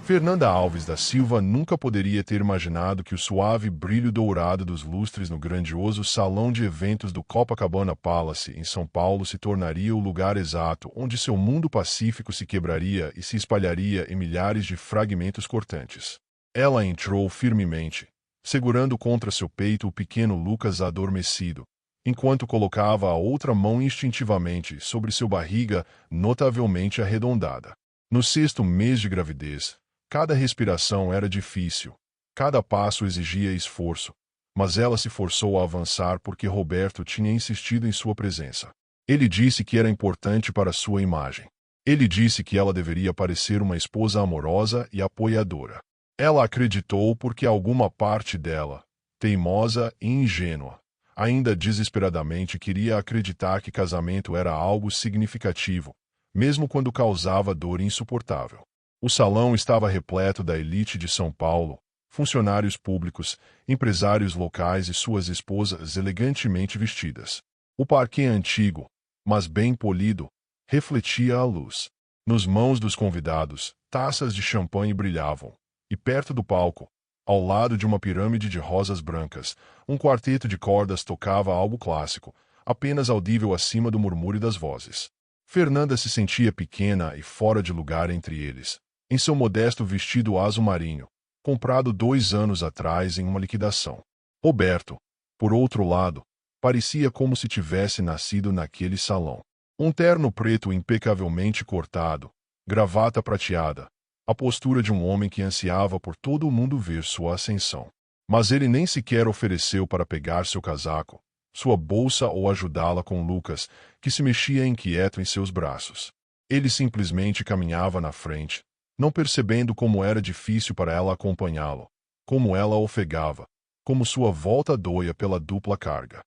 Fernanda Alves da Silva nunca poderia ter imaginado que o suave brilho dourado dos lustres no grandioso salão de eventos do Copacabana Palace, em São Paulo, se tornaria o lugar exato onde seu mundo pacífico se quebraria e se espalharia em milhares de fragmentos cortantes. Ela entrou firmemente, segurando contra seu peito o pequeno Lucas adormecido, enquanto colocava a outra mão instintivamente sobre sua barriga notavelmente arredondada. No sexto mês de gravidez, cada respiração era difícil, cada passo exigia esforço, mas ela se forçou a avançar porque Roberto tinha insistido em sua presença. Ele disse que era importante para sua imagem. Ele disse que ela deveria parecer uma esposa amorosa e apoiadora. Ela acreditou porque alguma parte dela, teimosa e ingênua, ainda desesperadamente queria acreditar que casamento era algo significativo, mesmo quando causava dor insuportável. O salão estava repleto da elite de São Paulo, funcionários públicos, empresários locais e suas esposas elegantemente vestidas. O parquet antigo, mas bem polido, refletia a luz. Nos mãos dos convidados, taças de champanhe brilhavam, e perto do palco, ao lado de uma pirâmide de rosas brancas, um quarteto de cordas tocava algo clássico, apenas audível acima do murmúrio das vozes. Fernanda se sentia pequena e fora de lugar entre eles, em seu modesto vestido azul marinho, comprado 2 anos atrás em uma liquidação. Roberto, por outro lado, parecia como se tivesse nascido naquele salão. Um terno preto impecavelmente cortado, gravata prateada, a postura de um homem que ansiava por todo o mundo ver sua ascensão. Mas ele nem sequer ofereceu para pegar seu casaco, sua bolsa ou ajudá-la com Lucas, que se mexia inquieto em seus braços. Ele simplesmente caminhava na frente, não percebendo como era difícil para ela acompanhá-lo, como ela ofegava, como sua volta doía pela dupla carga.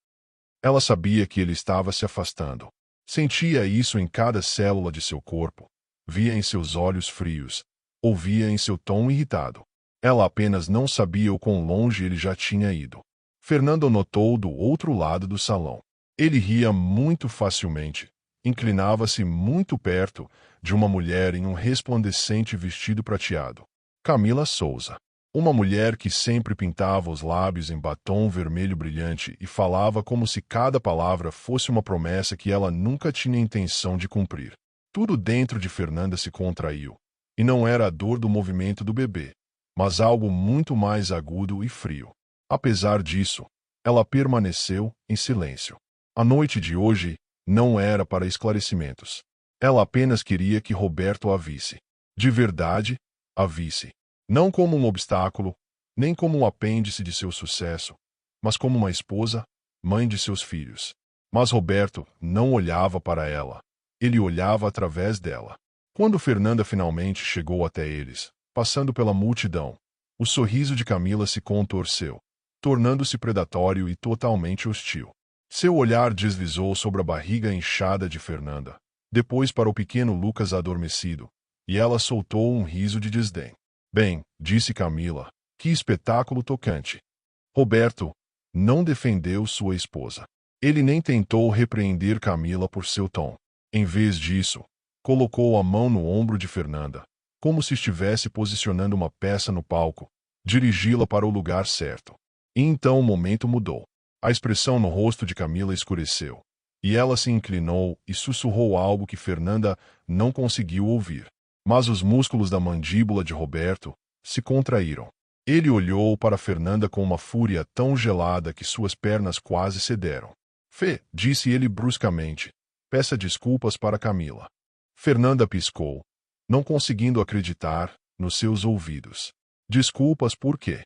Ela sabia que ele estava se afastando. Sentia isso em cada célula de seu corpo, via em seus olhos frios, ouvia em seu tom irritado. Ela apenas não sabia o quão longe ele já tinha ido. Fernando notou do outro lado do salão. Ele ria muito facilmente, inclinava-se muito perto de uma mulher em um resplandecente vestido prateado. Camila Souza. Uma mulher que sempre pintava os lábios em batom vermelho brilhante e falava como se cada palavra fosse uma promessa que ela nunca tinha intenção de cumprir. Tudo dentro de Fernanda se contraiu. E não era a dor do movimento do bebê, mas algo muito mais agudo e frio. Apesar disso, ela permaneceu em silêncio. A noite de hoje não era para esclarecimentos. Ela apenas queria que Roberto a visse. De verdade, a visse. Não como um obstáculo, nem como um apêndice de seu sucesso, mas como uma esposa, mãe de seus filhos. Mas Roberto não olhava para ela. Ele olhava através dela. Quando Fernanda finalmente chegou até eles, passando pela multidão, o sorriso de Camila se contorceu, tornando-se predatório e totalmente hostil. Seu olhar deslizou sobre a barriga inchada de Fernanda, depois para o pequeno Lucas adormecido, e ela soltou um riso de desdém. Bem, disse Camila, que espetáculo tocante. Roberto não defendeu sua esposa. Ele nem tentou repreender Camila por seu tom. Em vez disso, colocou a mão no ombro de Fernanda, como se estivesse posicionando uma peça no palco, dirigi-la para o lugar certo. E então o momento mudou. A expressão no rosto de Camila escureceu, e ela se inclinou e sussurrou algo que Fernanda não conseguiu ouvir. Mas os músculos da mandíbula de Roberto se contraíram. Ele olhou para Fernanda com uma fúria tão gelada que suas pernas quase cederam. Fê, disse ele bruscamente, peça desculpas para Camila. Fernanda piscou, não conseguindo acreditar nos seus ouvidos. Desculpas por quê?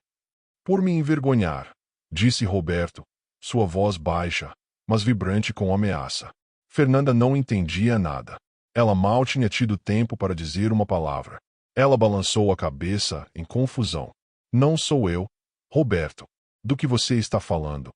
Por me envergonhar, disse Roberto, sua voz baixa, mas vibrante com ameaça. Fernanda não entendia nada. Ela mal tinha tido tempo para dizer uma palavra. Ela balançou a cabeça em confusão. Não sou eu, Roberto. Do que você está falando?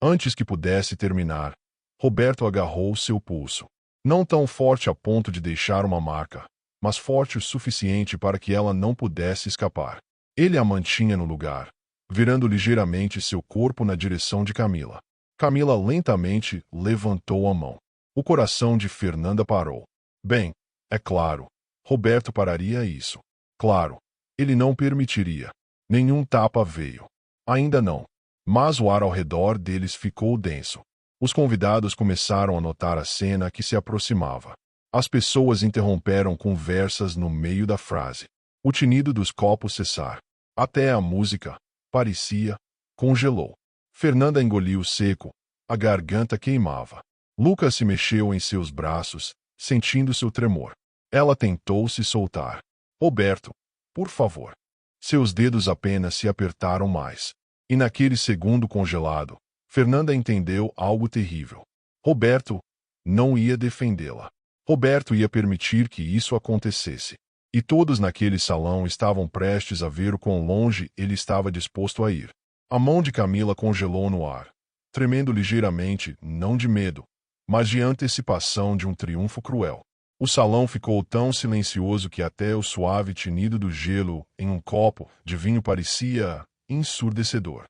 Antes que pudesse terminar, Roberto agarrou seu pulso. Não tão forte a ponto de deixar uma marca, mas forte o suficiente para que ela não pudesse escapar. Ele a mantinha no lugar, virando ligeiramente seu corpo na direção de Camila. Camila lentamente levantou a mão. O coração de Fernanda parou. Bem, é claro, Roberto pararia isso. Claro, Ele não permitiria. Nenhum tapa veio. Ainda não. Mas o ar ao redor deles ficou denso. Os convidados começaram a notar a cena que se aproximava. As pessoas interromperam conversas no meio da frase. O tinido dos copos cessar. Até a música, parecia, congelou. Fernanda engoliu seco. A garganta queimava. Lucas se mexeu em seus braços, sentindo seu tremor. Ela tentou se soltar. Roberto, por favor. Seus dedos apenas se apertaram mais. E naquele segundo congelado, Fernanda entendeu algo terrível. Roberto não ia defendê-la. Roberto ia permitir que isso acontecesse. E todos naquele salão estavam prestes a ver o quão longe ele estava disposto a ir. A mão de Camila congelou no ar, tremendo ligeiramente, não de medo, mas de antecipação de um triunfo cruel. O salão ficou tão silencioso que até o suave tinido do gelo em um copo de vinho parecia ensurdecedor.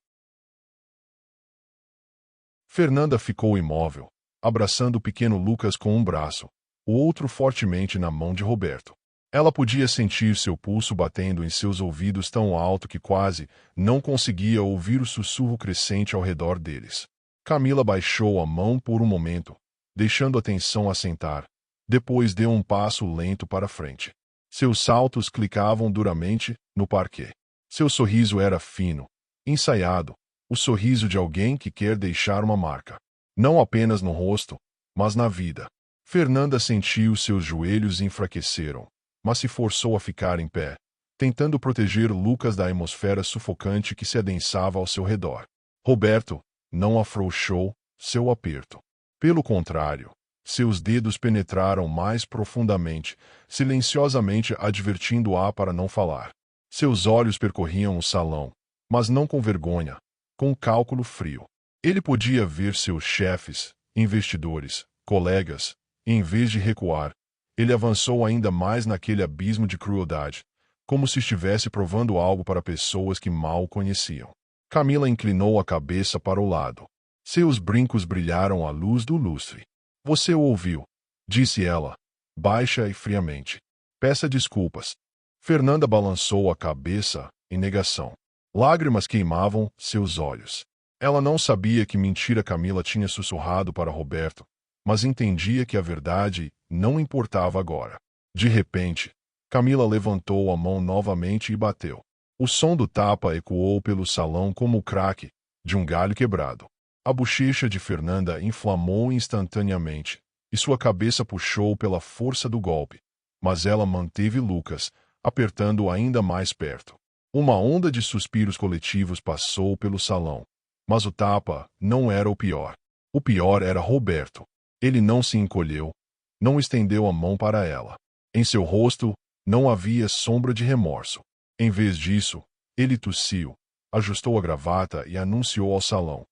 Fernanda ficou imóvel, abraçando o pequeno Lucas com um braço, o outro fortemente na mão de Roberto. Ela podia sentir seu pulso batendo em seus ouvidos tão alto que quase não conseguia ouvir o sussurro crescente ao redor deles. Camila baixou a mão por um momento, deixando a tensão assentar. Depois deu um passo lento para frente. Seus saltos clicavam duramente no parquet. Seu sorriso era fino, ensaiado, o sorriso de alguém que quer deixar uma marca. Não apenas no rosto, mas na vida. Fernanda sentiu seus joelhos enfraqueceram, mas se forçou a ficar em pé, tentando proteger Lucas da atmosfera sufocante que se adensava ao seu redor. Roberto não afrouxou seu aperto. Pelo contrário, seus dedos penetraram mais profundamente, silenciosamente advertindo-a para não falar. Seus olhos percorriam o salão, mas não com vergonha, com cálculo frio. Ele podia ver seus chefes, investidores, colegas, e em vez de recuar, ele avançou ainda mais naquele abismo de crueldade, como se estivesse provando algo para pessoas que mal o conheciam. Camila inclinou a cabeça para o lado. Seus brincos brilharam à luz do lustre. Você o ouviu, disse ela, baixa e friamente. Peça desculpas. Fernanda balançou a cabeça, em negação. Lágrimas queimavam seus olhos. Ela não sabia que mentira Camila tinha sussurrado para Roberto, mas entendia que a verdade não importava agora. De repente, Camila levantou a mão novamente e bateu. O som do tapa ecoou pelo salão como o craque de um galho quebrado. A bochecha de Fernanda inflamou instantaneamente, e sua cabeça puxou pela força do golpe, mas ela manteve Lucas, apertando-o ainda mais perto. Uma onda de suspiros coletivos passou pelo salão, mas o tapa não era o pior. O pior era Roberto. Ele não se encolheu, não estendeu a mão para ela. Em seu rosto não havia sombra de remorso. Em vez disso, ele tossiu, ajustou a gravata e anunciou ao salão: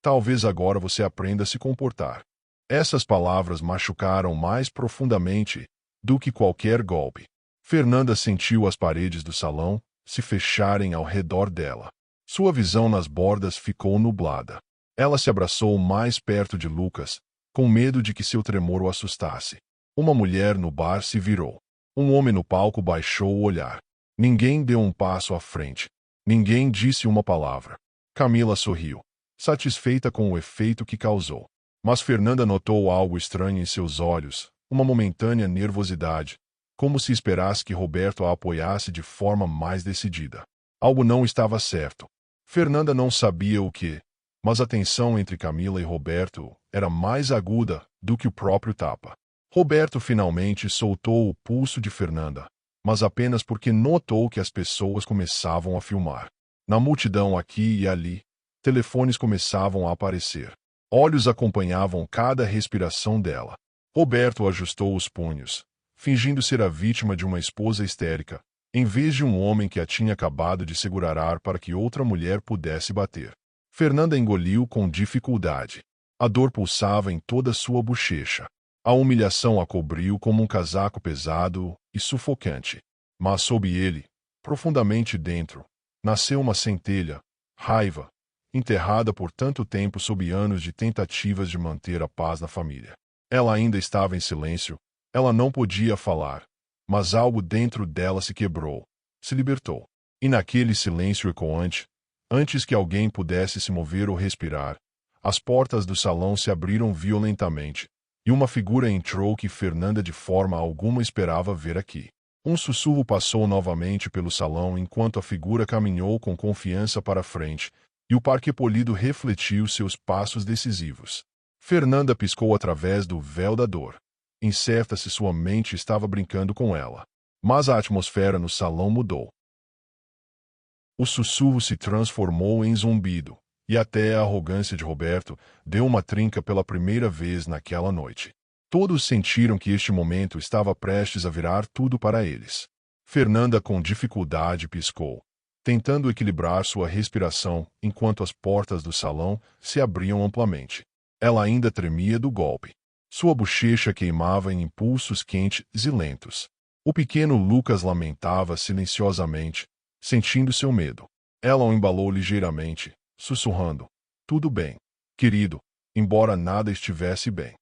talvez agora você aprenda a se comportar. Essas palavras machucaram mais profundamente do que qualquer golpe. Fernanda sentiu as paredes do salão se fecharem ao redor dela. Sua visão nas bordas ficou nublada. Ela se abraçou mais perto de Lucas, com medo de que seu tremor o assustasse. Uma mulher no bar se virou. Um homem no palco baixou o olhar. Ninguém deu um passo à frente. Ninguém disse uma palavra. Camila sorriu, satisfeita com o efeito que causou. Mas Fernanda notou algo estranho em seus olhos, uma momentânea nervosidade, como se esperasse que Roberto a apoiasse de forma mais decidida. Algo não estava certo. Fernanda não sabia o que, mas a tensão entre Camila e Roberto era mais aguda do que o próprio tapa. Roberto finalmente soltou o pulso de Fernanda, mas apenas porque notou que as pessoas começavam a filmar. Na multidão aqui e ali, telefones começavam a aparecer. Olhos acompanhavam cada respiração dela. Roberto ajustou os punhos, fingindo ser a vítima de uma esposa histérica, em vez de um homem que a tinha acabado de segurar ar para que outra mulher pudesse bater. Fernanda engoliu com dificuldade. A dor pulsava em toda sua bochecha. A humilhação a cobriu como um casaco pesado e sufocante. Mas sob ele, profundamente dentro, nasceu uma centelha, raiva, enterrada por tanto tempo sob anos de tentativas de manter a paz na família. Ela ainda estava em silêncio, ela não podia falar, mas algo dentro dela se quebrou, se libertou. E naquele silêncio ecoante, antes que alguém pudesse se mover ou respirar, as portas do salão se abriram violentamente, e uma figura entrou que Fernanda de forma alguma esperava ver aqui. Um sussurro passou novamente pelo salão enquanto a figura caminhou com confiança para a frente, e o parquet polido refletiu seus passos decisivos. Fernanda piscou através do véu da dor. Incerta se sua mente estava brincando com ela. Mas a atmosfera no salão mudou. O sussurro se transformou em zumbido, e até a arrogância de Roberto deu uma trinca pela primeira vez naquela noite. Todos sentiram que este momento estava prestes a virar tudo para eles. Fernanda com dificuldade piscou, tentando equilibrar sua respiração enquanto as portas do salão se abriam amplamente. Ela ainda tremia do golpe. Sua bochecha queimava em impulsos quentes e lentos. O pequeno Lucas lamentava silenciosamente, sentindo seu medo. Ela o embalou ligeiramente, sussurrando: "Tudo bem, querido", embora nada estivesse bem.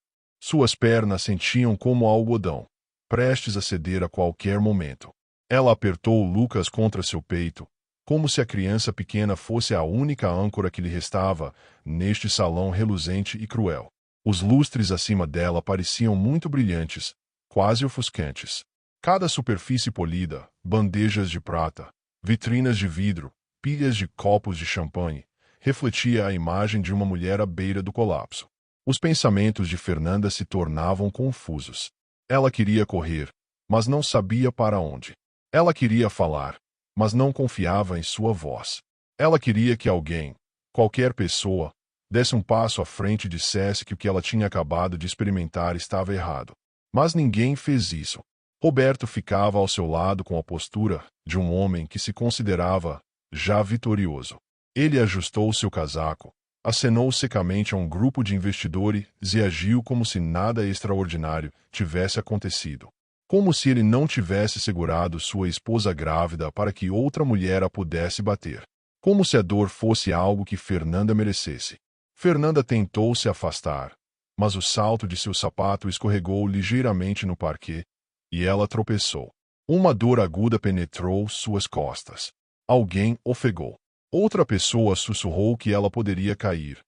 Suas pernas sentiam como algodão, prestes a ceder a qualquer momento. Ela apertou Lucas contra seu peito, como se a criança pequena fosse a única âncora que lhe restava neste salão reluzente e cruel. Os lustres acima dela pareciam muito brilhantes, quase ofuscantes. Cada superfície polida, bandejas de prata, vitrinas de vidro, pilhas de copos de champanhe, refletia a imagem de uma mulher à beira do colapso. Os pensamentos de Fernanda se tornavam confusos. Ela queria correr, mas não sabia para onde. Ela queria falar, mas não confiava em sua voz. Ela queria que alguém, qualquer pessoa, desse um passo à frente e dissesse que o que ela tinha acabado de experimentar estava errado. Mas ninguém fez isso. Roberto ficava ao seu lado com a postura de um homem que se considerava já vitorioso. Ele ajustou seu casaco, acenou secamente a um grupo de investidores e agiu como se nada extraordinário tivesse acontecido. Como se ele não tivesse segurado sua esposa grávida para que outra mulher a pudesse bater. Como se a dor fosse algo que Fernanda merecesse. Fernanda tentou se afastar, mas o salto de seu sapato escorregou ligeiramente no parquet, e ela tropeçou. Uma dor aguda penetrou suas costas. Alguém ofegou. Outra pessoa sussurrou que ela poderia cair,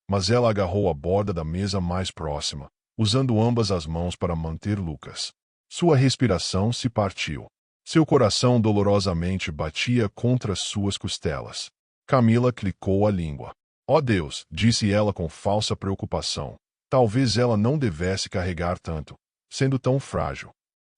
mas ela agarrou a borda da mesa mais próxima, usando ambas as mãos para manter Lucas. Sua respiração se partiu. Seu coração dolorosamente batia contra suas costelas. Camila clicou a língua. "Oh Deus", disse ela com falsa preocupação. Talvez ela não devesse carregar tanto, sendo tão frágil.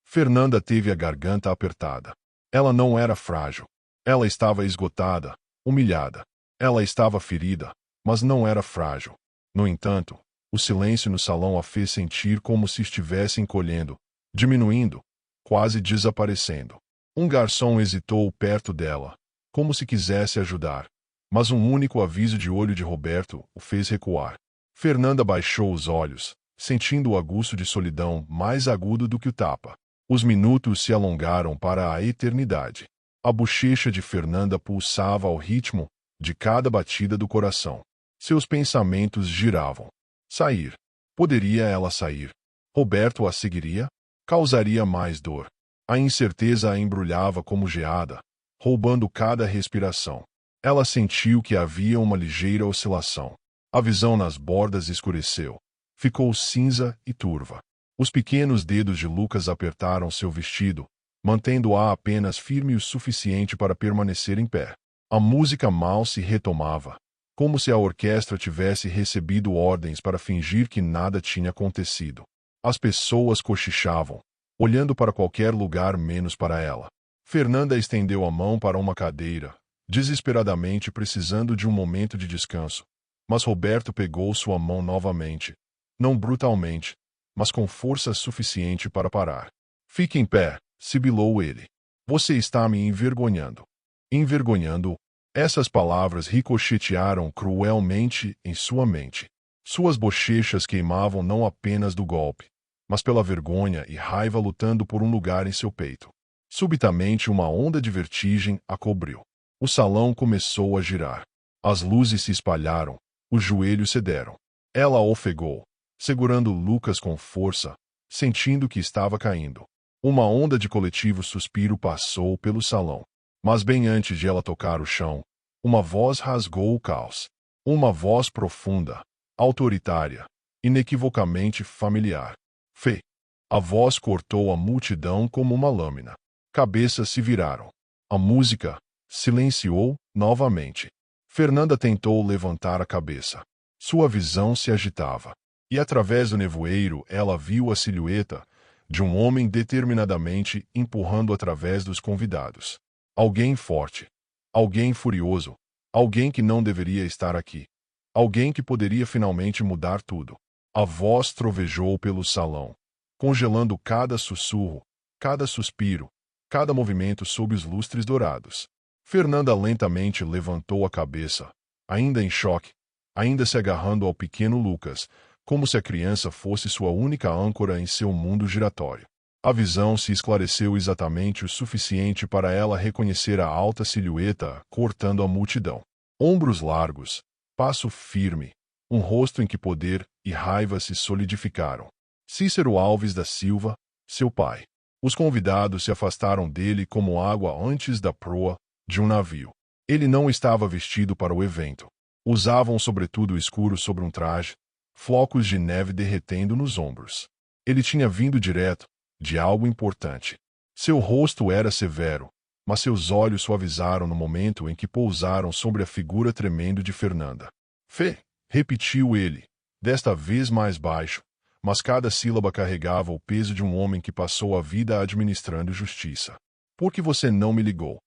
Fernanda teve a garganta apertada. Ela não era frágil. Ela estava esgotada, humilhada. Ela estava ferida, mas não era frágil. No entanto, o silêncio no salão a fez sentir como se estivesse encolhendo, diminuindo, quase desaparecendo. Um garçom hesitou perto dela, como se quisesse ajudar, mas um único aviso de olho de Roberto o fez recuar. Fernanda baixou os olhos, sentindo o aguço de solidão mais agudo do que o tapa. Os minutos se alongaram para a eternidade. A bochecha de Fernanda pulsava ao ritmo de cada batida do coração. Seus pensamentos giravam. Sair. Poderia ela sair? Roberto a seguiria? Causaria mais dor. A incerteza a embrulhava como geada, roubando cada respiração. Ela sentiu que havia uma ligeira oscilação. A visão nas bordas escureceu. Ficou cinza e turva. Os pequenos dedos de Lucas apertaram seu vestido, mantendo-a apenas firme o suficiente para permanecer em pé. A música mal se retomava, como se a orquestra tivesse recebido ordens para fingir que nada tinha acontecido. As pessoas cochichavam, olhando para qualquer lugar menos para ela. Fernanda estendeu a mão para uma cadeira, desesperadamente precisando de um momento de descanso. Mas Roberto pegou sua mão novamente, não brutalmente, mas com força suficiente para parar. "Fique em pé", sibilou ele. "Você está me envergonhando." Envergonhando? Essas palavras ricochetearam cruelmente em sua mente. Suas bochechas queimavam não apenas do golpe, mas pela vergonha e raiva lutando por um lugar em seu peito. Subitamente uma onda de vertigem a cobriu. O salão começou a girar. As luzes se espalharam, os joelhos cederam. Ela ofegou, segurando Lucas com força, sentindo que estava caindo. Uma onda de coletivo suspiro passou pelo salão. Mas bem antes de ela tocar o chão, uma voz rasgou o caos. Uma voz profunda, autoritária, inequivocamente familiar. Fê. A voz cortou a multidão como uma lâmina. Cabeças se viraram. A música silenciou novamente. Fernanda tentou levantar a cabeça. Sua visão se agitava. E através do nevoeiro ela viu a silhueta de um homem determinadamente empurrando através dos convidados. Alguém forte. Alguém furioso. Alguém que não deveria estar aqui. Alguém que poderia finalmente mudar tudo. A voz trovejou pelo salão, congelando cada sussurro, cada suspiro, cada movimento sob os lustres dourados. Fernanda lentamente levantou a cabeça, ainda em choque, ainda se agarrando ao pequeno Lucas, como se a criança fosse sua única âncora em seu mundo giratório. A visão se esclareceu exatamente o suficiente para ela reconhecer a alta silhueta cortando a multidão. Ombros largos, passo firme, um rosto em que poder e raiva se solidificaram. Cícero Alves da Silva, seu pai. Os convidados se afastaram dele como água antes da proa de um navio. Ele não estava vestido para o evento. Usava um sobretudo escuro sobre um traje, flocos de neve derretendo nos ombros. Ele tinha vindo direto de algo importante. Seu rosto era severo, mas seus olhos suavizaram no momento em que pousaram sobre a figura tremendo de Fernanda. Fê, repetiu ele, desta vez mais baixo, mas cada sílaba carregava o peso de um homem que passou a vida administrando justiça. Por que você não me ligou?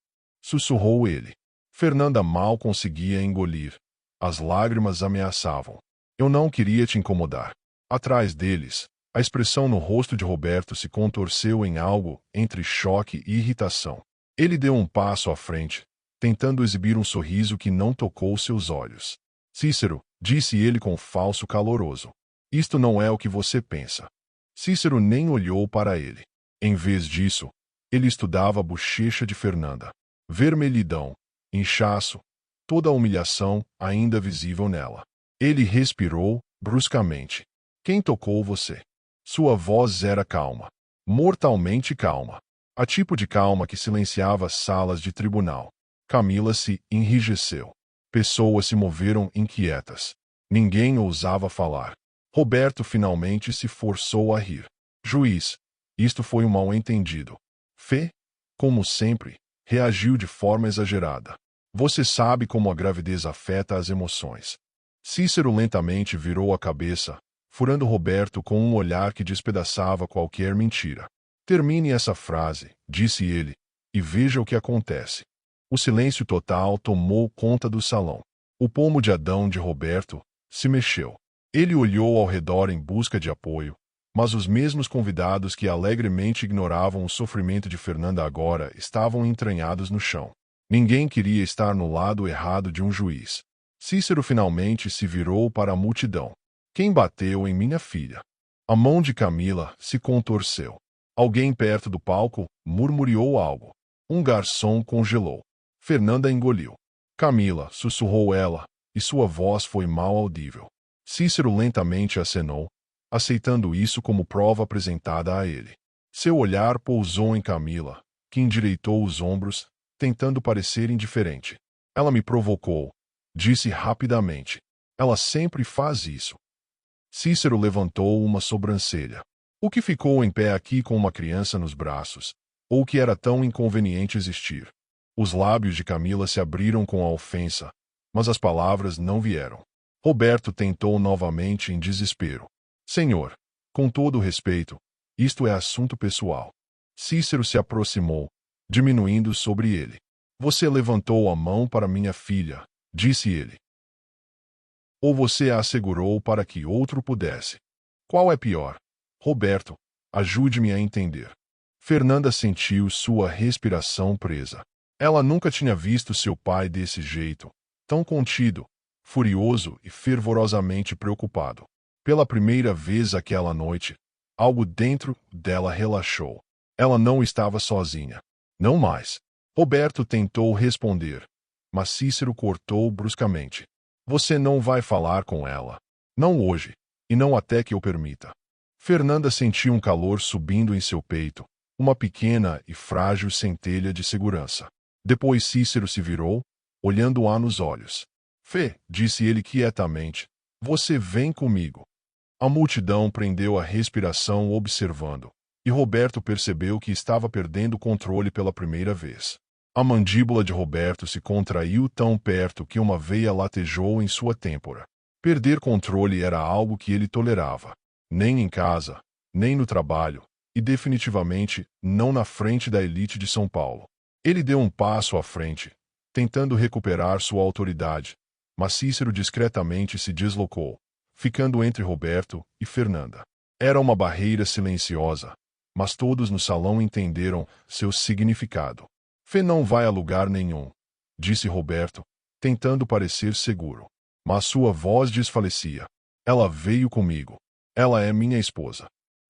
Sussurrou ele. Fernanda mal conseguia engolir. As lágrimas ameaçavam. Eu não queria te incomodar. Atrás deles, a expressão no rosto de Roberto se contorceu em algo entre choque e irritação. Ele deu um passo à frente, tentando exibir um sorriso que não tocou seus olhos. Cícero, disse ele com falso caloroso. Isto não é o que você pensa. Cícero nem olhou para ele. Em vez disso, ele estudava a bochecha de Fernanda. Vermelhidão, inchaço, toda a humilhação ainda visível nela. Ele respirou, bruscamente. Quem tocou você? Sua voz era calma. Mortalmente calma. A tipo de calma que silenciava as salas de tribunal. Camila se enrijeceu. Pessoas se moveram inquietas. Ninguém ousava falar. Roberto finalmente se forçou a rir. Juiz, isto foi um mal-entendido. Fê, como sempre, reagiu de forma exagerada. Você sabe como a gravidez afeta as emoções. Cícero lentamente virou a cabeça, furando Roberto com um olhar que despedaçava qualquer mentira. Termine essa frase, disse ele, e veja o que acontece. O silêncio total tomou conta do salão. O pomo de Adão de Roberto se mexeu. Ele olhou ao redor em busca de apoio, mas os mesmos convidados que alegremente ignoravam o sofrimento de Fernanda agora estavam entranhados no chão. Ninguém queria estar no lado errado de um juiz. Cícero finalmente se virou para a multidão. Quem bateu em minha filha? A mão de Camila se contorceu. Alguém perto do palco murmurou algo. Um garçom congelou. Fernanda engoliu. Camila, sussurrou ela, e sua voz foi mal audível. Cícero lentamente acenou, aceitando isso como prova apresentada a ele. Seu olhar pousou em Camila, que endireitou os ombros, tentando parecer indiferente. Ela me provocou, disse rapidamente. Ela sempre faz isso. Cícero levantou uma sobrancelha. O que ficou em pé aqui com uma criança nos braços? Ou que era tão inconveniente existir? Os lábios de Camila se abriram com a ofensa, mas as palavras não vieram. Roberto tentou novamente em desespero. Senhor, com todo o respeito, isto é assunto pessoal. Cícero se aproximou, diminuindo sobre ele. Você levantou a mão para minha filha, disse ele. Ou você a assegurou para que outro pudesse? Qual é pior? Roberto, ajude-me a entender. Fernanda sentiu sua respiração presa. Ela nunca tinha visto seu pai desse jeito, tão contido, furioso e fervorosamente preocupado. Pela primeira vez aquela noite, algo dentro dela relaxou. Ela não estava sozinha. Não mais. Roberto tentou responder, mas Cícero cortou bruscamente. Você não vai falar com ela. Não hoje, e não até que eu permita. Fernanda sentiu um calor subindo em seu peito, uma pequena e frágil centelha de segurança. Depois Cícero se virou, olhando-a nos olhos. Fê, disse ele quietamente, você vem comigo. A multidão prendeu a respiração observando, e Roberto percebeu que estava perdendo o controle pela primeira vez. A mandíbula de Roberto se contraiu tão perto que uma veia latejou em sua têmpora. Perder controle era algo que ele tolerava. Nem em casa, nem no trabalho, e definitivamente não na frente da elite de São Paulo. Ele deu um passo à frente, tentando recuperar sua autoridade, mas Cícero discretamente se deslocou, ficando entre Roberto e Fernanda. Era uma barreira silenciosa, mas todos no salão entenderam seu significado. Fê não vai a lugar nenhum, disse Roberto, tentando parecer seguro. Mas sua voz desfalecia. Ela veio comigo. Ela é minha esposa.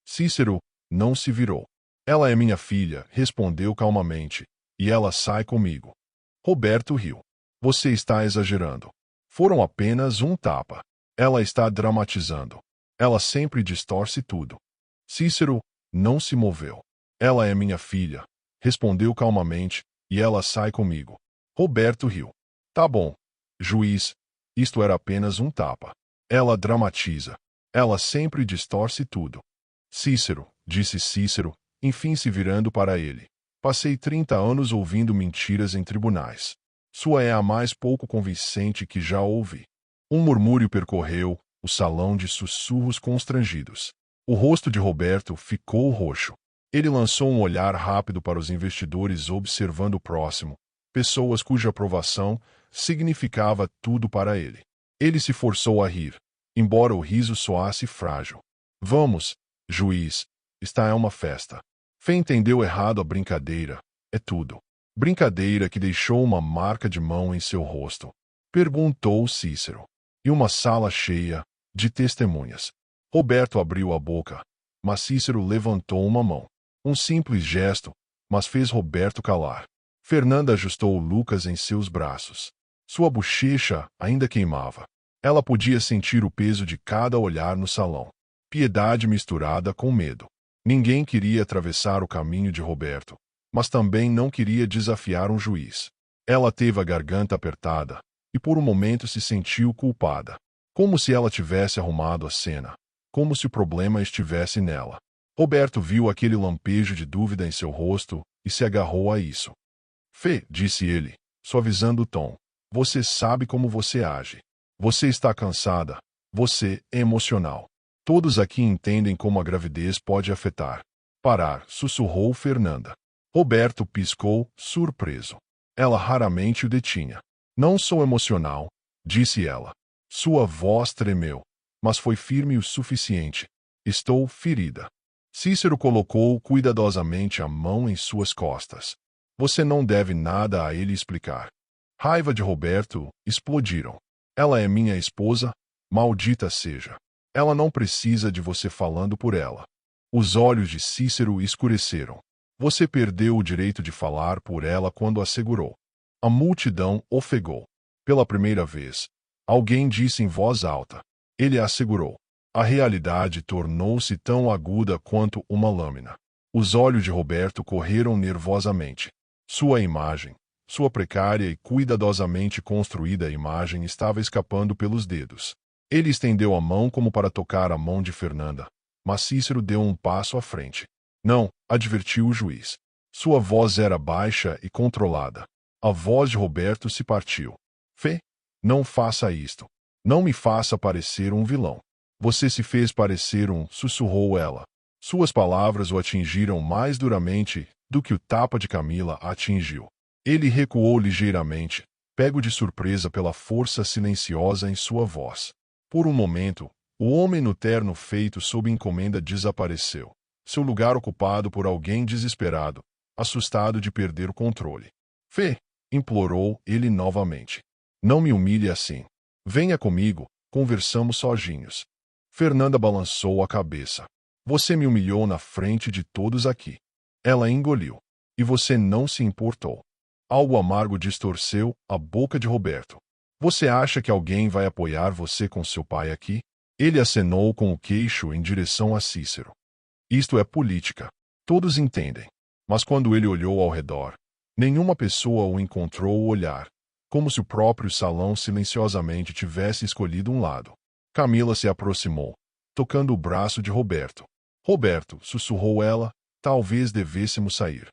Cícero não se virou. Ela é minha filha, respondeu calmamente, e ela sai comigo. Roberto riu. Você está exagerando. Foram apenas um tapa. Ela está dramatizando. Ela sempre distorce tudo. Cícero não se moveu. Ela é minha filha, respondeu calmamente, e ela sai comigo. Roberto riu. Tá bom, juiz, isto era apenas um tapa. Ela dramatiza. Ela sempre distorce tudo. Cícero, disse Cícero, enfim se virando para ele. Passei 30 anos ouvindo mentiras em tribunais. Sua é a mais pouco convincente que já ouvi. Um murmúrio percorreu o salão de sussurros constrangidos. O rosto de Roberto ficou roxo. Ele lançou um olhar rápido para os investidores observando o próximo, pessoas cuja aprovação significava tudo para ele. Ele se forçou a rir, embora o riso soasse frágil. Vamos, juiz, esta é uma festa. Fê entendeu errado a brincadeira, é tudo. Brincadeira que deixou uma marca de mão em seu rosto. Perguntou Cícero. E uma sala cheia de testemunhas. Roberto abriu a boca, mas Cícero levantou uma mão. Um simples gesto, mas fez Roberto calar. Fernanda ajustou Lucas em seus braços. Sua bochecha ainda queimava. Ela podia sentir o peso de cada olhar no salão. Piedade misturada com medo. Ninguém queria atravessar o caminho de Roberto, mas também não queria desafiar um juiz. Ela teve a garganta apertada, e por um momento se sentiu culpada. Como se ela tivesse arrumado a cena. Como se o problema estivesse nela. Roberto viu aquele lampejo de dúvida em seu rosto e se agarrou a isso. Fê, disse ele, suavizando o tom, você sabe como você age. Você está cansada. Você é emocional. Todos aqui entendem como a gravidez pode afetar. Parar, sussurrou Fernanda. Roberto piscou, surpreso. Ela raramente o detinha. Não sou emocional, disse ela. Sua voz tremeu, mas foi firme o suficiente. Estou ferida. Cícero colocou cuidadosamente a mão em suas costas. Você não deve nada a ele explicar. Raiva de Roberto explodiram. Ela é minha esposa, maldita seja. Ela não precisa de você falando por ela. Os olhos de Cícero escureceram. Você perdeu o direito de falar por ela quando a segurou. A multidão ofegou. Pela primeira vez, alguém disse em voz alta. Ele a segurou. A realidade tornou-se tão aguda quanto uma lâmina. Os olhos de Roberto correram nervosamente. Sua imagem, sua precária e cuidadosamente construída imagem estava escapando pelos dedos. Ele estendeu a mão como para tocar a mão de Fernanda, mas Cícero deu um passo à frente. Não, advertiu o juiz. Sua voz era baixa e controlada. A voz de Roberto se partiu. Fê, não faça isto. Não me faça parecer um vilão. Você se fez parecer um, sussurrou ela. Suas palavras o atingiram mais duramente do que o tapa de Camila a atingiu. Ele recuou ligeiramente, pego de surpresa pela força silenciosa em sua voz. Por um momento, o homem no terno feito sob encomenda desapareceu, seu lugar ocupado por alguém desesperado, assustado de perder o controle. Fê, implorou ele novamente. Não me humilhe assim. Venha comigo, conversamos sozinhos. Fernanda balançou a cabeça. Você me humilhou na frente de todos aqui. Ela engoliu. E você não se importou. Algo amargo distorceu a boca de Roberto. Você acha que alguém vai apoiar você com seu pai aqui? Ele acenou com o queixo em direção a Cícero. Isto é política. Todos entendem. Mas quando ele olhou ao redor, Nenhuma pessoa o encontrou o olhar, como se o próprio salão silenciosamente tivesse escolhido um lado. Camila se aproximou, tocando o braço de Roberto. Roberto, sussurrou ela, talvez devêssemos sair.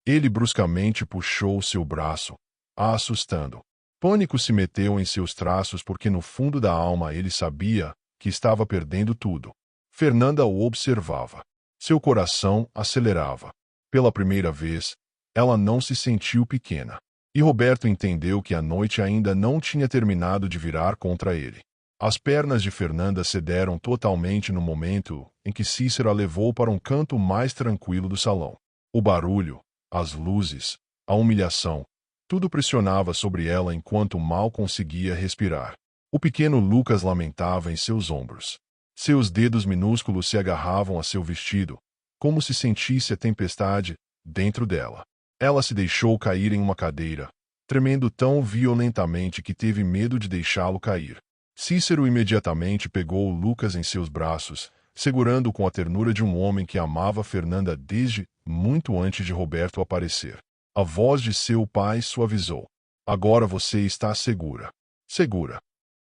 Ele bruscamente puxou seu braço, a assustando. Pânico se meteu em seus traços porque no fundo da alma ele sabia que estava perdendo tudo. Fernanda o observava. Seu coração acelerava. Pela primeira vez, ela não se sentiu pequena. E Roberto entendeu que a noite ainda não tinha terminado de virar contra ele. As pernas de Fernanda cederam totalmente no momento em que Cícero a levou para um canto mais tranquilo do salão. O barulho, as luzes, a humilhação, tudo pressionava sobre ela enquanto mal conseguia respirar. O pequeno Lucas lamentava em seus ombros. Seus dedos minúsculos se agarravam a seu vestido, como se sentisse a tempestade dentro dela. Ela se deixou cair em uma cadeira, tremendo tão violentamente que teve medo de deixá-lo cair. Cícero imediatamente pegou Lucas em seus braços, segurando-o com a ternura de um homem que amava Fernanda desde muito antes de Roberto aparecer. A voz de seu pai suavizou. Agora você está segura. Segura.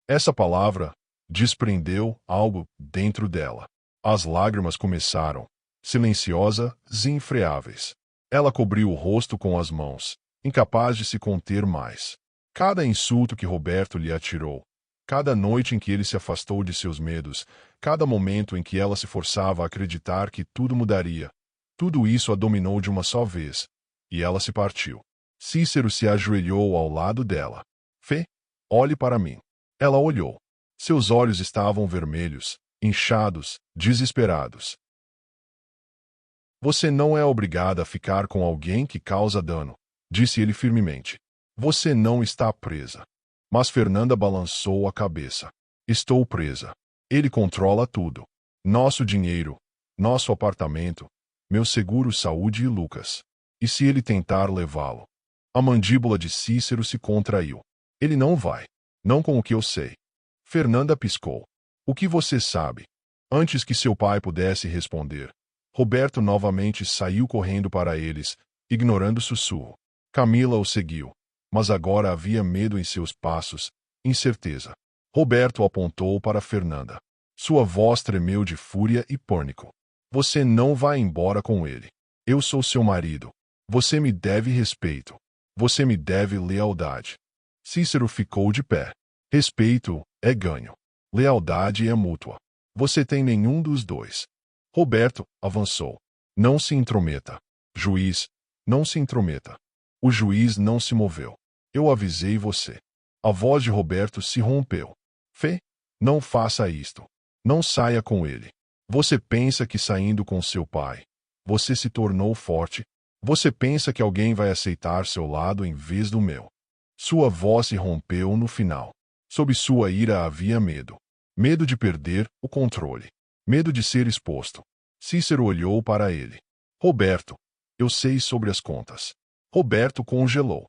Essa palavra desprendeu algo dentro dela. As lágrimas começaram, silenciosas e infreáveis. Ela cobriu o rosto com as mãos, incapaz de se conter mais. Cada insulto que Roberto lhe atirou, cada noite em que ele se afastou de seus medos, cada momento em que ela se forçava a acreditar que tudo mudaria, tudo isso a dominou de uma só vez, e ela se partiu. Cícero se ajoelhou ao lado dela. Fê, olhe para mim. Ela olhou. Seus olhos estavam vermelhos, inchados, desesperados. Você não é obrigada a ficar com alguém que causa dano, disse ele firmemente. Você não está presa. Mas Fernanda balançou a cabeça. Estou presa. Ele controla tudo. Nosso dinheiro, nosso apartamento, meu seguro-saúde e Lucas. E se ele tentar levá-lo? A mandíbula de Cícero se contraiu. Ele não vai. Não com o que eu sei. Fernanda piscou. O que você sabe? Antes que seu pai pudesse responder, Roberto novamente saiu correndo para eles, ignorando o sussurro. Camila o seguiu, mas agora havia medo em seus passos, incerteza. Roberto apontou para Fernanda. Sua voz tremeu de fúria e pânico. Você não vai embora com ele. Eu sou seu marido. Você me deve respeito. Você me deve lealdade. Cícero ficou de pé. Respeito é ganho. Lealdade é mútua. Você tem nenhum dos dois. Roberto avançou. Não se intrometa. Juiz, não se intrometa. O juiz não se moveu. Eu avisei você. A voz de Roberto se rompeu. Fê, não faça isto. Não saia com ele. Você pensa que saindo com seu pai, você se tornou forte? Você pensa que alguém vai aceitar seu lado em vez do meu? Sua voz se rompeu no final. Sob sua ira havia medo. Medo de perder o controle. Medo de ser exposto. Cícero olhou para ele. Roberto, eu sei sobre as contas. Roberto congelou.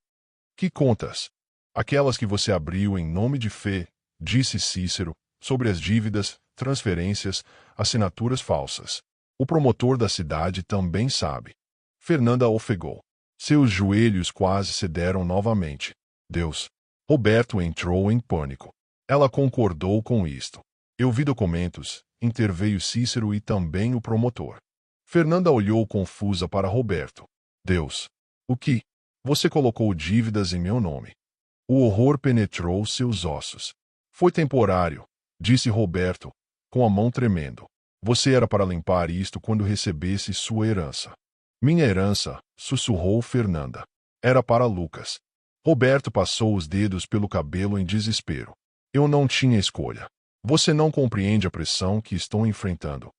Que contas? Aquelas que você abriu em nome de Fê, disse Cícero, sobre as dívidas, transferências, assinaturas falsas. O promotor da cidade também sabe. Fernanda ofegou. Seus joelhos quase cederam novamente. Deus. Roberto entrou em pânico. Ela concordou com isto. Eu vi documentos, interveio Cícero e também o promotor. Fernanda olhou confusa para Roberto. Deus. O que? Você colocou dívidas em meu nome. O horror penetrou seus ossos. Foi temporário, disse Roberto, com a mão tremendo. Você era para limpar isto quando recebesse sua herança. Minha herança, sussurrou Fernanda. Era para Lucas. Roberto passou os dedos pelo cabelo em desespero. Eu não tinha escolha. Você não compreende a pressão que estou enfrentando.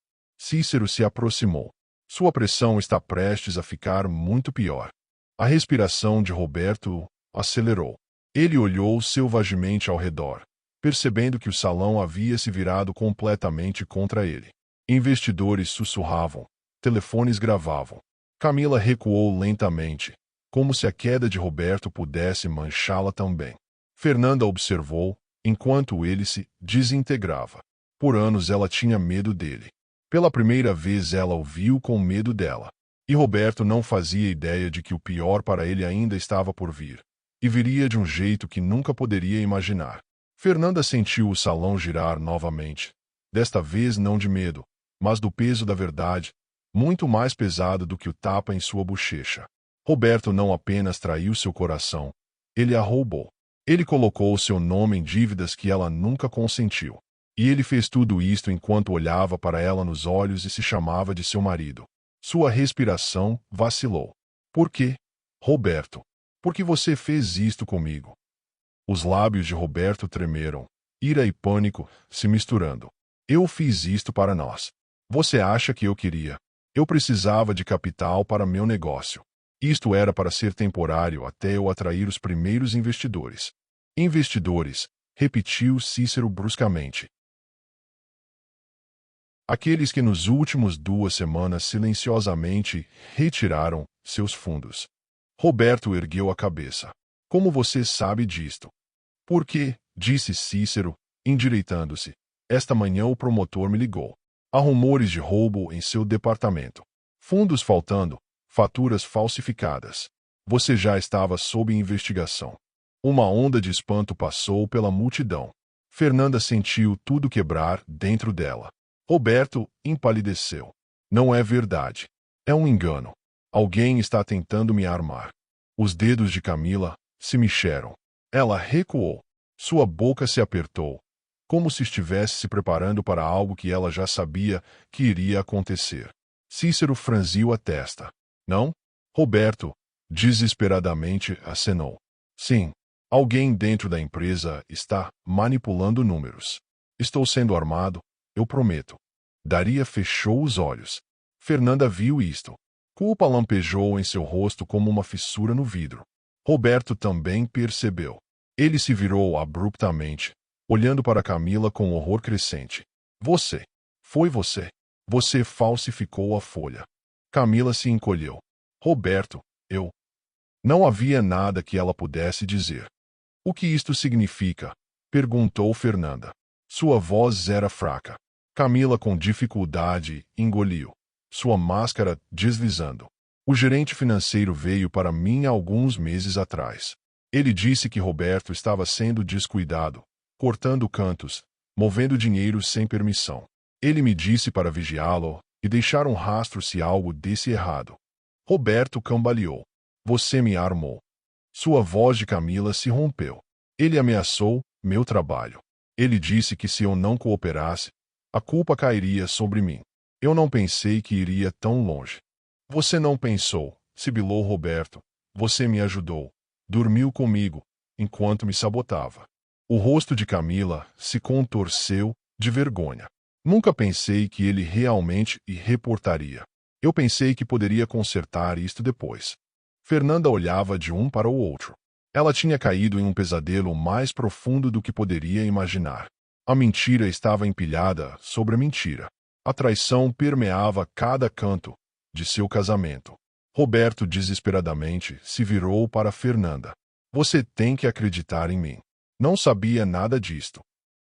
Cícero se aproximou. Sua pressão está prestes a ficar muito pior. A respiração de Roberto acelerou. Ele olhou selvagemente ao redor, percebendo que o salão havia se virado completamente contra ele. Investidores sussurravam, telefones gravavam. Camila recuou lentamente, como se a queda de Roberto pudesse manchá-la também. Fernanda observou, enquanto ele se desintegrava. Por anos ela tinha medo dele. Pela primeira vez ela o viu com medo dela. E Roberto não fazia ideia de que o pior para ele ainda estava por vir. E viria de um jeito que nunca poderia imaginar. Fernanda sentiu o salão girar novamente. Desta vez não de medo, mas do peso da verdade, muito mais pesado do que o tapa em sua bochecha. Roberto não apenas traiu seu coração, ele a roubou. Ele colocou seu nome em dívidas que ela nunca consentiu. E ele fez tudo isto enquanto olhava para ela nos olhos e se chamava de seu marido. Sua respiração vacilou. Por quê? Roberto, por que você fez isto comigo? Os lábios de Roberto tremeram, ira e pânico se misturando. Eu fiz isto para nós. Você acha que eu queria? Eu precisava de capital para meu negócio. Isto era para ser temporário até eu atrair os primeiros investidores. Investidores, repetiu Cícero bruscamente. Aqueles que nos últimos 2 semanas silenciosamente retiraram seus fundos. Roberto ergueu a cabeça. Como você sabe disto? Por quê? Disse Cícero, endireitando-se. Esta manhã o promotor me ligou. Há rumores de roubo em seu departamento. Fundos faltando, faturas falsificadas. Você já estava sob investigação. Uma onda de espanto passou pela multidão. Fernanda sentiu tudo quebrar dentro dela. Roberto empalideceu. Não é verdade. É um engano. Alguém está tentando me armar. Os dedos de Camila se mexeram. Ela recuou. Sua boca se apertou, como se estivesse se preparando para algo que ela já sabia que iria acontecer. Cícero franziu a testa. Não? Roberto, desesperadamente, acenou. Sim. Alguém dentro da empresa está manipulando números. Estou sendo armado, eu prometo. Daria fechou os olhos. Fernanda viu isto. Culpa lampejou em seu rosto como uma fissura no vidro. Roberto também percebeu. Ele se virou abruptamente, olhando para Camila com horror crescente. Você. Foi você. Você falsificou a folha. Camila se encolheu. Roberto, eu. Não havia nada que ela pudesse dizer. O que isto significa? Perguntou Fernanda. Sua voz era fraca. Camila, com dificuldade, engoliu. Sua máscara deslizando. O gerente financeiro veio para mim há alguns meses atrás. Ele disse que Roberto estava sendo descuidado, cortando cantos, movendo dinheiro sem permissão. Ele me disse para vigiá-lo e deixar um rastro se algo desse errado. Roberto cambaleou. Você me armou. Sua voz de Camila se rompeu. Ele ameaçou meu trabalho. Ele disse que se eu não cooperasse, a culpa cairia sobre mim. Eu não pensei que iria tão longe. Você não pensou, sibilou Roberto. Você me ajudou. Dormiu comigo, enquanto me sabotava. O rosto de Camila se contorceu de vergonha. Nunca pensei que ele realmente o reportaria. Eu pensei que poderia consertar isto depois. Fernanda olhava de um para o outro. Ela tinha caído em um pesadelo mais profundo do que poderia imaginar. A mentira estava empilhada sobre a mentira. A traição permeava cada canto de seu casamento. Roberto desesperadamente se virou para Fernanda. Você tem que acreditar em mim. Não sabia nada disto.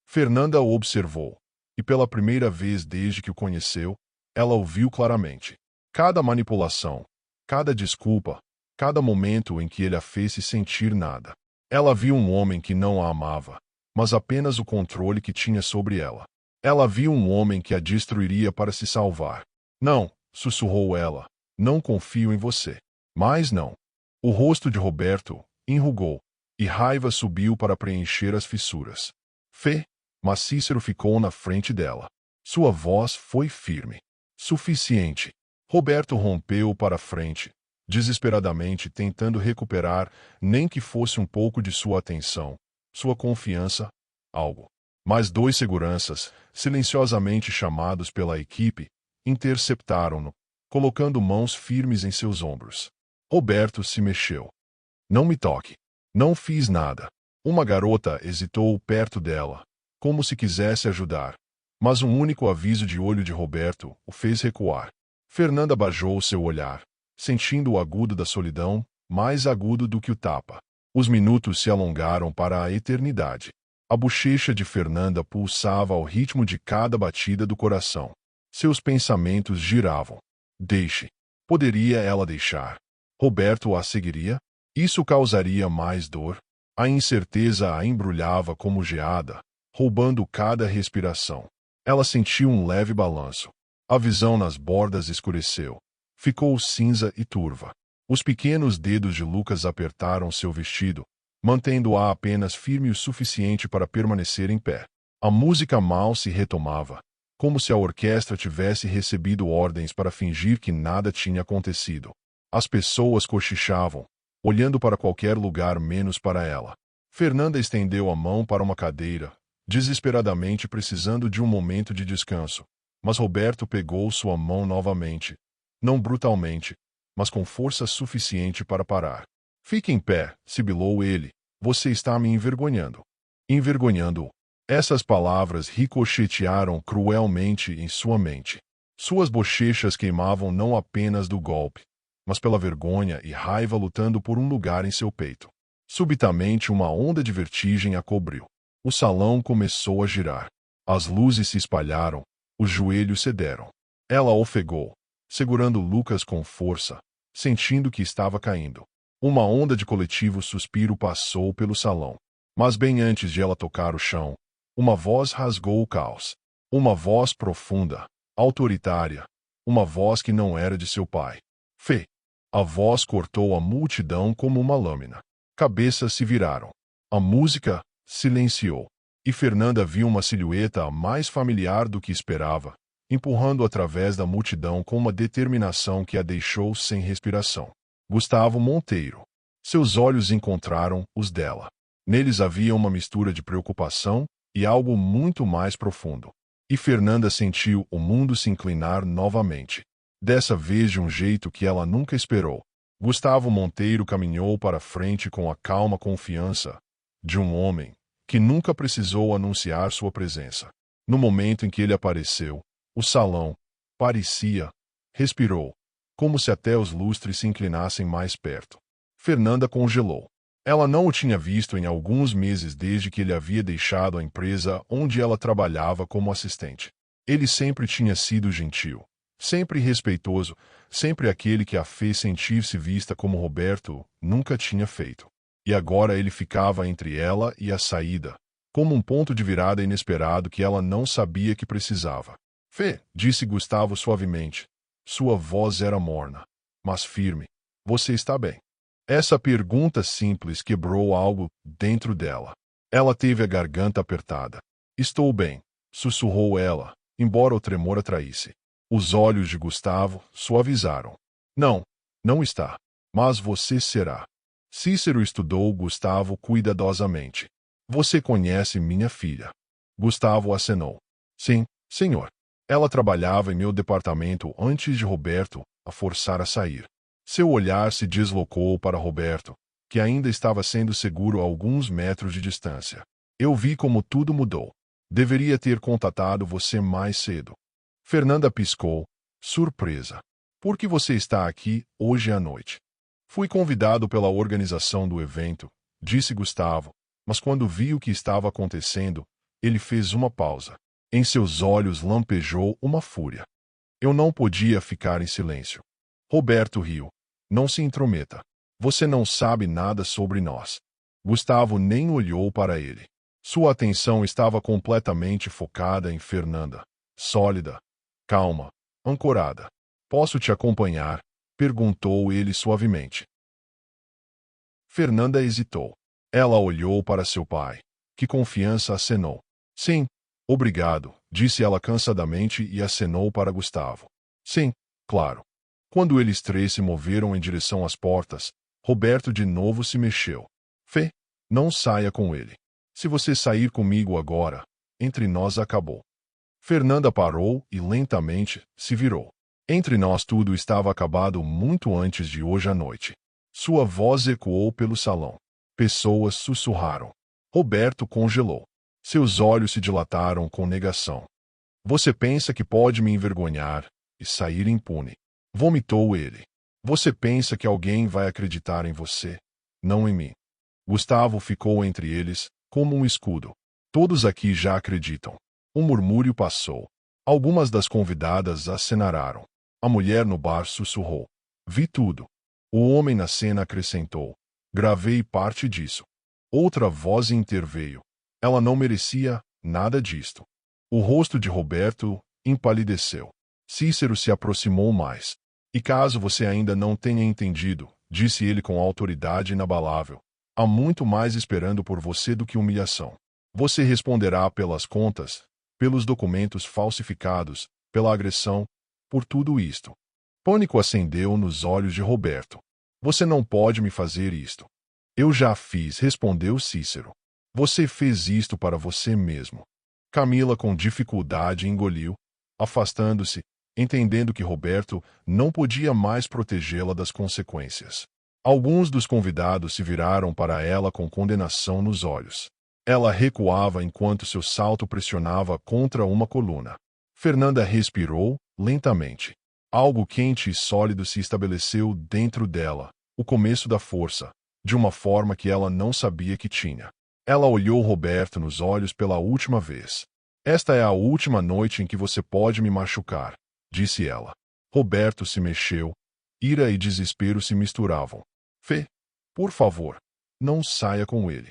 Fernanda o observou, e pela primeira vez desde que o conheceu, ela o viu claramente. Cada manipulação, cada desculpa, cada momento em que ele a fez se sentir nada. Ela viu um homem que não a amava, mas apenas o controle que tinha sobre ela. Ela viu um homem que a destruiria para se salvar. Não, sussurrou ela, não confio em você. Mas não. O rosto de Roberto enrugou, e raiva subiu para preencher as fissuras. Mas Cícero ficou na frente dela. Sua voz foi firme. Suficiente. Roberto rompeu para a frente, desesperadamente tentando recuperar, nem que fosse um pouco de sua atenção, sua confiança, algo. Mas 2 seguranças, silenciosamente chamados pela equipe, interceptaram-no, colocando mãos firmes em seus ombros. Roberto se mexeu. Não me toque. Não fiz nada. Uma garota hesitou perto dela, como se quisesse ajudar, mas um único aviso de olho de Roberto o fez recuar. Fernanda baixou seu olhar, sentindo o agudo da solidão, mais agudo do que o tapa. Os minutos se alongaram para a eternidade. A bochecha de Fernanda pulsava ao ritmo de cada batida do coração. Seus pensamentos giravam. Deixe. Poderia ela deixar? Roberto a seguiria? Isso causaria mais dor? A incerteza a embrulhava como geada, roubando cada respiração. Ela sentiu um leve balanço. A visão nas bordas escureceu. Ficou cinza e turva. Os pequenos dedos de Lucas apertaram seu vestido, mantendo-a apenas firme o suficiente para permanecer em pé. A música mal se retomava, como se a orquestra tivesse recebido ordens para fingir que nada tinha acontecido. As pessoas cochichavam, olhando para qualquer lugar menos para ela. Fernanda estendeu a mão para uma cadeira, desesperadamente precisando de um momento de descanso. Mas Roberto pegou sua mão novamente, não brutalmente, mas com força suficiente para parar. Fique em pé, sibilou ele. Você está me envergonhando. Envergonhando-o. Essas palavras ricochetearam cruelmente em sua mente. Suas bochechas queimavam não apenas do golpe, mas pela vergonha e raiva lutando por um lugar em seu peito. Subitamente uma onda de vertigem a cobriu. O salão começou a girar. As luzes se espalharam, os joelhos cederam. Ela ofegou, segurando Lucas com força, sentindo que estava caindo. Uma onda de coletivo suspiro passou pelo salão. Mas bem antes de ela tocar o chão, uma voz rasgou o caos. Uma voz profunda, autoritária. Uma voz que não era de seu pai. Fê. A voz cortou a multidão como uma lâmina. Cabeças se viraram. A música silenciou. E Fernanda viu uma silhueta mais familiar do que esperava, empurrando através da multidão com uma determinação que a deixou sem respiração. Gustavo Monteiro. Seus olhos encontraram os dela. Neles havia uma mistura de preocupação e algo muito mais profundo. E Fernanda sentiu o mundo se inclinar novamente. Dessa vez de um jeito que ela nunca esperou. Gustavo Monteiro caminhou para frente com a calma confiança de um homem que nunca precisou anunciar sua presença. No momento em que ele apareceu, o salão respirou, como se até os lustres se inclinassem mais perto. Fernanda congelou. Ela não o tinha visto em alguns meses desde que ele havia deixado a empresa onde ela trabalhava como assistente. Ele sempre tinha sido gentil, sempre respeitoso, sempre aquele que a fez sentir-se vista como Roberto nunca tinha feito. E agora ele ficava entre ela e a saída, como um ponto de virada inesperado que ela não sabia que precisava. Fê, disse Gustavo suavemente. Sua voz era morna, mas firme. Você está bem? Essa pergunta simples quebrou algo dentro dela. Ela teve a garganta apertada. Estou bem, sussurrou ela, embora o tremor a traísse. Os olhos de Gustavo suavizaram. Não, não está. Mas você será. Cícero estudou Gustavo cuidadosamente. Você conhece minha filha? Gustavo acenou. Sim, senhor. Ela trabalhava em meu departamento antes de Roberto a forçar a sair. Seu olhar se deslocou para Roberto, que ainda estava sendo seguro a alguns metros de distância. Eu vi como tudo mudou. Deveria ter contatado você mais cedo. Fernanda piscou, surpresa. Por que você está aqui hoje à noite? Fui convidado pela organização do evento, disse Gustavo, mas quando vi o que estava acontecendo, ele fez uma pausa. Em seus olhos lampejou uma fúria. Eu não podia ficar em silêncio. Roberto riu. Não se intrometa. Você não sabe nada sobre nós. Gustavo nem olhou para ele. Sua atenção estava completamente focada em Fernanda. Sólida, calma, ancorada. Posso te acompanhar? Perguntou ele suavemente. Fernanda hesitou. Ela olhou para seu pai, que confiança acenou. Sim, obrigado, disse ela cansadamente e acenou para Gustavo. Sim, claro. Quando eles três se moveram em direção às portas, Roberto de novo se mexeu. Fê, não saia com ele. Se você sair comigo agora, entre nós acabou. Fernanda parou e lentamente se virou. Entre nós tudo estava acabado muito antes de hoje à noite. Sua voz ecoou pelo salão. Pessoas sussurraram. Roberto congelou. Seus olhos se dilataram com negação. Você pensa que pode me envergonhar e sair impune. Vomitou ele. Você pensa que alguém vai acreditar em você, não em mim. Gustavo ficou entre eles, como um escudo. Todos aqui já acreditam. Um murmúrio passou. Algumas das convidadas acenararam. A mulher no bar sussurrou. Vi tudo. O homem na cena acrescentou. Gravei parte disso. Outra voz interveio. Ela não merecia nada disto. O rosto de Roberto empalideceu. Cícero se aproximou mais. E caso você ainda não tenha entendido, disse ele com autoridade inabalável, há muito mais esperando por você do que humilhação. Você responderá pelas contas, pelos documentos falsificados, pela agressão, por tudo isto. Pânico acendeu nos olhos de Roberto. Você não pode me fazer isto. Eu já fiz, respondeu Cícero. Você fez isto para você mesmo. Camila com dificuldade engoliu, afastando-se, entendendo que Roberto não podia mais protegê-la das consequências. Alguns dos convidados se viraram para ela com condenação nos olhos. Ela recuava enquanto seu salto pressionava contra uma coluna. Fernanda respirou lentamente. Algo quente e sólido se estabeleceu dentro dela, o começo da força, de uma forma que ela não sabia que tinha. Ela olhou Roberto nos olhos pela última vez. Esta é a última noite em que você pode me machucar, disse ela. Roberto se mexeu. Ira e desespero se misturavam. Fê, por favor, não saia com ele.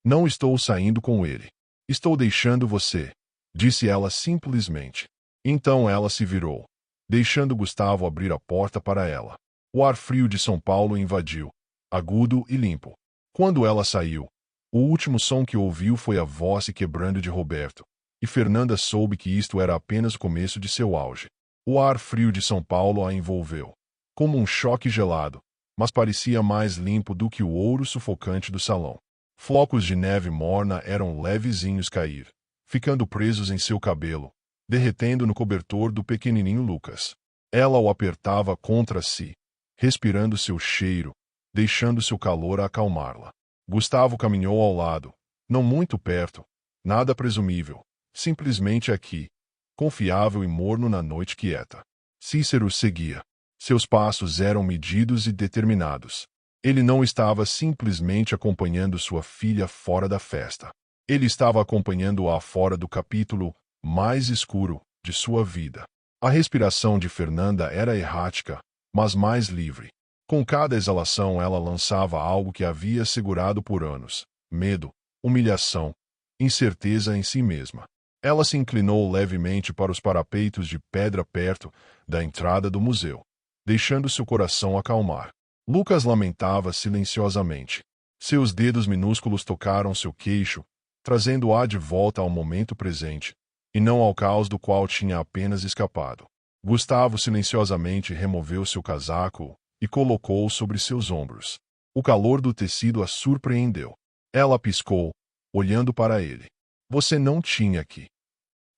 Não estou saindo com ele. Estou deixando você, disse ela simplesmente. Então ela se virou, deixando Gustavo abrir a porta para ela. O ar frio de São Paulo invadiu, agudo e limpo. Quando ela saiu, o último som que ouviu foi a voz se quebrando de Roberto, e Fernanda soube que isto era apenas o começo de seu auge. O ar frio de São Paulo a envolveu, como um choque gelado, mas parecia mais limpo do que o ouro sufocante do salão. Flocos de neve morna eram levezinhos cair, ficando presos em seu cabelo, derretendo no cobertor do pequenininho Lucas. Ela o apertava contra si, respirando seu cheiro, deixando seu calor acalmá-la. Gustavo caminhou ao lado, não muito perto, nada presumível, simplesmente aqui, confiável e morno na noite quieta. Cícero seguia. Seus passos eram medidos e determinados. Ele não estava simplesmente acompanhando sua filha fora da festa. Ele estava acompanhando-a fora do capítulo mais escuro de sua vida. A respiração de Fernanda era errática, mas mais livre. Com cada exalação ela lançava algo que havia segurado por anos: medo, humilhação, incerteza em si mesma. Ela se inclinou levemente para os parapeitos de pedra perto da entrada do museu, deixando seu coração acalmar. Lucas lamentava silenciosamente. Seus dedos minúsculos tocaram seu queixo, trazendo-a de volta ao momento presente, e não ao caos do qual tinha apenas escapado. Gustavo silenciosamente removeu seu casaco e colocou-o sobre seus ombros. O calor do tecido a surpreendeu. Ela piscou, olhando para ele. Você não tinha que.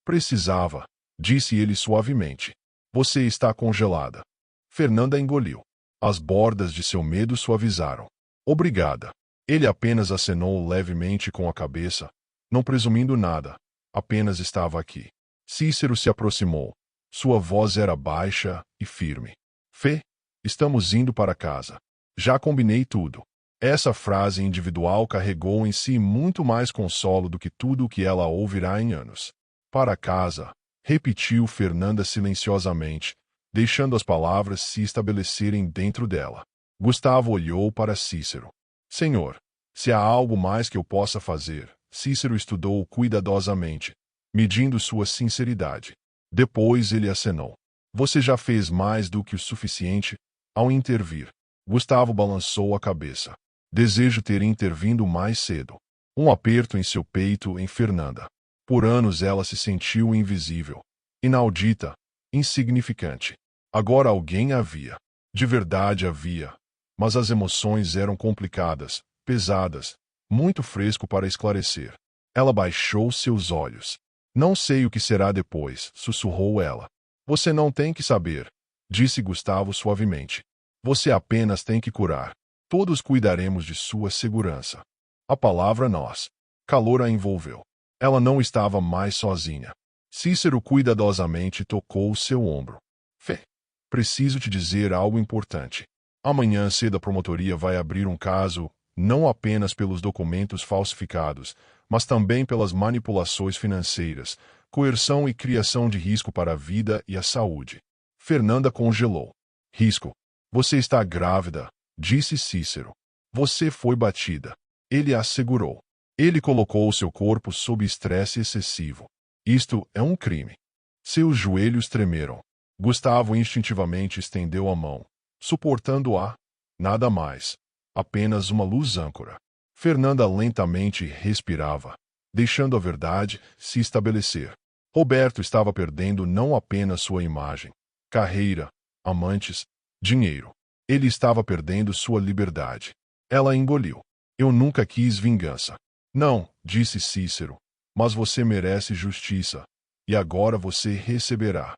Precisava, disse ele suavemente. Você está congelada. Fernanda engoliu. As bordas de seu medo suavizaram. Obrigada. Ele apenas acenou levemente com a cabeça, não presumindo nada, apenas estava aqui. Cícero se aproximou. Sua voz era baixa e firme. Fê, estamos indo para casa. Já combinei tudo. Essa frase individual carregou em si muito mais consolo do que tudo o que ela ouvirá em anos. Para casa, repetiu Fernanda silenciosamente, deixando as palavras se estabelecerem dentro dela. Gustavo olhou para Cícero. Senhor, se há algo mais que eu possa fazer, Cícero estudou-o cuidadosamente, medindo sua sinceridade. Depois ele acenou. Você já fez mais do que o suficiente ao intervir. Gustavo balançou a cabeça. Desejo ter intervindo mais cedo. Um aperto em seu peito em Fernanda. Por anos ela se sentiu invisível, inaudita, insignificante. Agora alguém havia. De verdade havia. Mas as emoções eram complicadas, pesadas, muito fresco para esclarecer. Ela baixou seus olhos. Não sei o que será depois, sussurrou ela. Você não tem que saber, disse Gustavo suavemente. Você apenas tem que curar. Todos cuidaremos de sua segurança. A palavra nós. Calor a envolveu. Ela não estava mais sozinha. Cícero cuidadosamente tocou seu ombro. Fê, preciso te dizer algo importante. Amanhã cedo a promotoria vai abrir um caso, não apenas pelos documentos falsificados, mas também pelas manipulações financeiras, coerção e criação de risco para a vida e a saúde. Fernanda congelou. Risco. Você está grávida, disse Cícero. Você foi batida. Ele a segurou. Ele colocou seu corpo sob estresse excessivo. Isto é um crime. Seus joelhos tremeram. Gustavo instintivamente estendeu a mão. Suportando-a. Nada mais. Apenas uma luz âncora. Fernanda lentamente respirava, deixando a verdade se estabelecer. Roberto estava perdendo não apenas sua imagem, carreira, amantes, dinheiro. Ele estava perdendo sua liberdade. Ela engoliu. Eu nunca quis vingança. Não, disse Cícero, mas você merece justiça. E agora você receberá.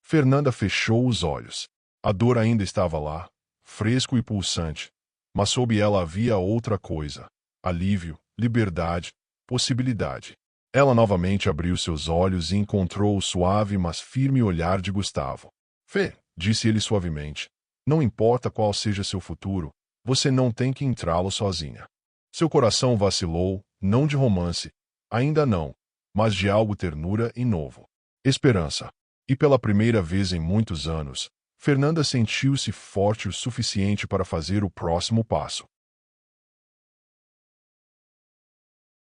Fernanda fechou os olhos. A dor ainda estava lá, fresco e pulsante. Mas sob ela havia outra coisa. Alívio, liberdade, possibilidade. Ela novamente abriu seus olhos e encontrou o suave mas firme olhar de Gustavo. Fê, disse ele suavemente, não importa qual seja seu futuro, você não tem que entrá-lo sozinha. Seu coração vacilou, não de romance, ainda não, mas de algo ternura e novo. Esperança. E pela primeira vez em muitos anos, Fernanda sentiu-se forte o suficiente para fazer o próximo passo.